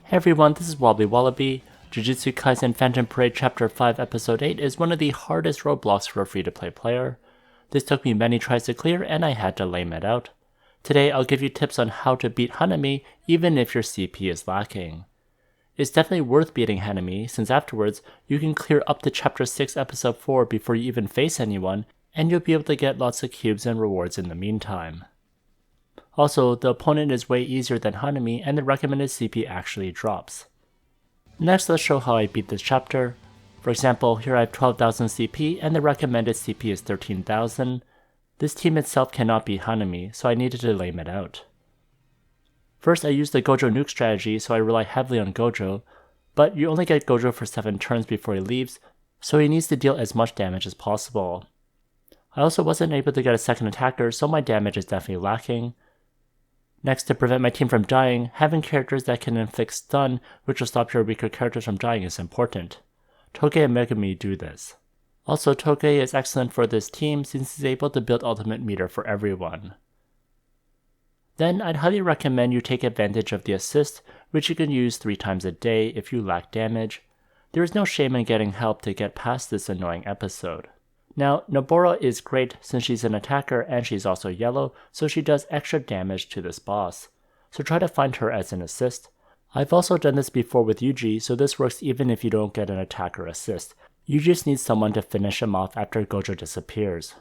Hey everyone, this is Wobbly Wallaby. Jujutsu Kaisen Phantom Parade Chapter 5 Episode 8 is one of the hardest roadblocks for a free-to-play player. This took me many tries to clear and I had to lame it out. Today I'll give you tips on how to beat Hanami even if your CP is lacking. It's definitely worth beating Hanami since afterwards you can clear up to Chapter 6 Episode 4 before you even face anyone, and you'll be able to get lots of cubes and rewards in the meantime. Also, the opponent is way easier than Hanami and the recommended CP actually drops. Next, let's show how I beat this chapter. For example, here I have 12,000 CP and the recommended CP is 13,000. This team itself cannot beat Hanami, so I needed to lame it out. First, I used the Gojo Nuke strategy, so I rely heavily on Gojo, but you only get Gojo for 7 turns before he leaves, so he needs to deal as much damage as possible. I also wasn't able to get a second attacker, so my damage is definitely lacking. Next, to prevent my team from dying, having characters that can inflict stun, which will stop your weaker characters from dying, is important. Toge and Megumi do this. Also, Toge is excellent for this team since he's able to build ultimate meter for everyone. Then, I'd highly recommend you take advantage of the assist, which you can use 3 times a day if you lack damage. There is no shame in getting help to get past this annoying episode. Now, Nobara is great since she's an attacker and she's also yellow, so she does extra damage to this boss. So try to find her as an assist. I've also done this before with Yuji, so this works even if you don't get an attacker assist. You just need someone to finish him off after Gojo disappears.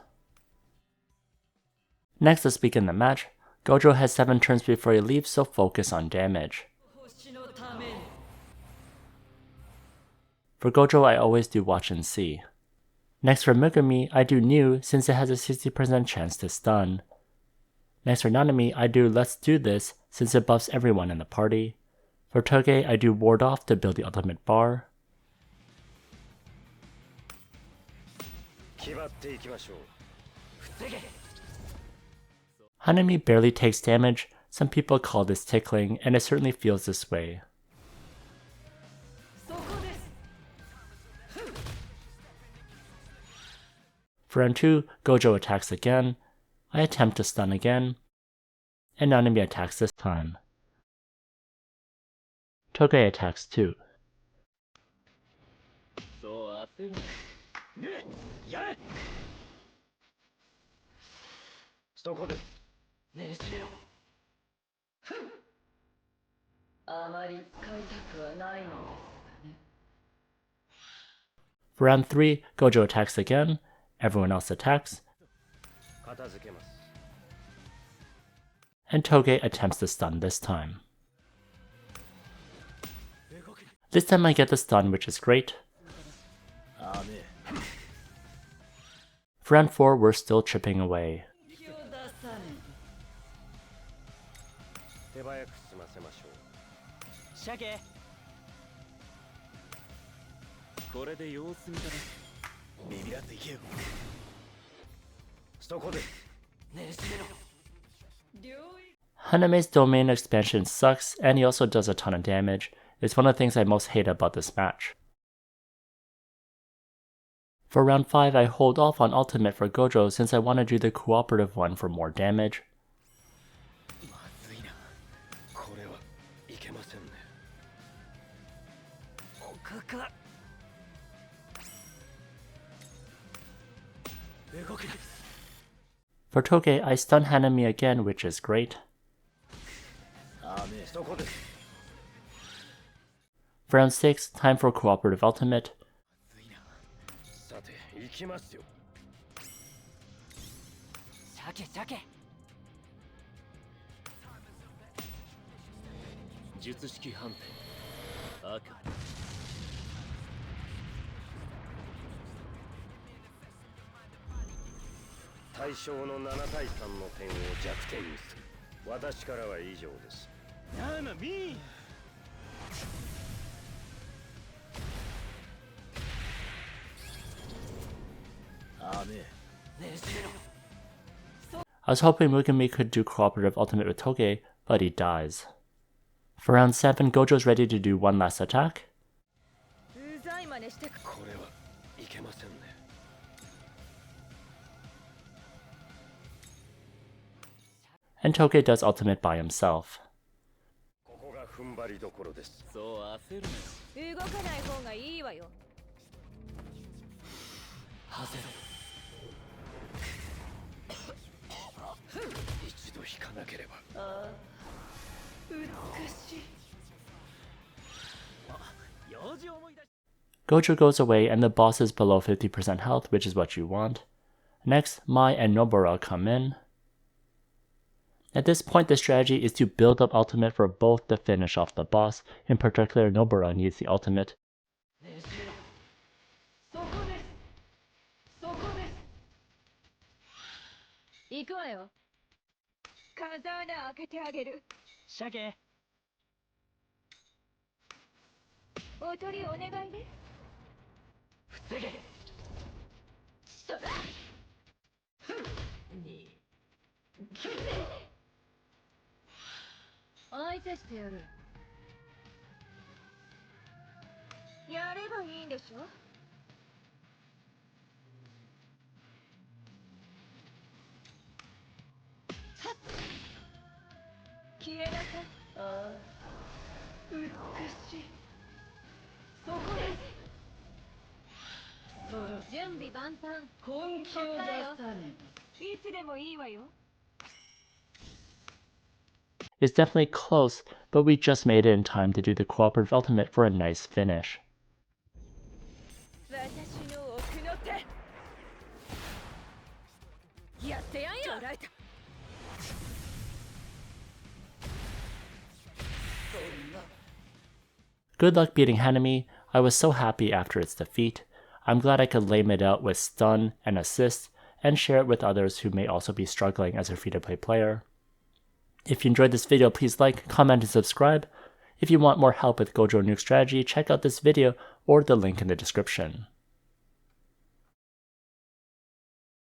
Next, let's begin the match. Gojo has 7 turns before he leaves, so focus on damage. For Gojo, I always do watch and see. Next for Megumi, I do new since it has a 60% chance to stun. Next for Hanami, I do let's do this since it buffs everyone in the party. For Toge, I do ward off to build the ultimate bar. Hanami barely takes damage. Some people call this tickling, and it certainly feels this way. For round 2, Gojo attacks again, I attempt to stun again, and Hanami attacks this time. Toge attacks too. For round 3, Gojo attacks again, everyone else attacks, and Toge attempts to stun this time. This time I get the stun, which is great. For round 4, we're still chipping away. Hanami's domain expansion sucks, and he also does a ton of damage. It's one of the things I most hate about this match. For round 5, I hold off on ultimate for Gojo since I want to do the cooperative one for more damage. For Toge, I stun Hanami again, which is great. For round 6, time for cooperative ultimate. I was hoping Megumi could do cooperative ultimate with Toge, but he dies. For round 7, Gojo's ready to do one last attack. and Toge does ultimate by himself. Gojo goes away and the boss is below 50% health, which is what you want. Next, Mai and Nobara come in. At this point, the strategy is to build up ultimate for both to finish off the boss. In particular, Nobara needs the ultimate. It's definitely close, but we just made it in time to do the cooperative ultimate for a nice finish. Good luck beating Hanami. I was so happy after its defeat. I'm glad I could lame it out with stun and assist, and share it with others who may also be struggling as a free-to-play player. If you enjoyed this video, please like, comment, and subscribe. If you want more help with Gojo Nuke strategy, check out this video or the link in the description.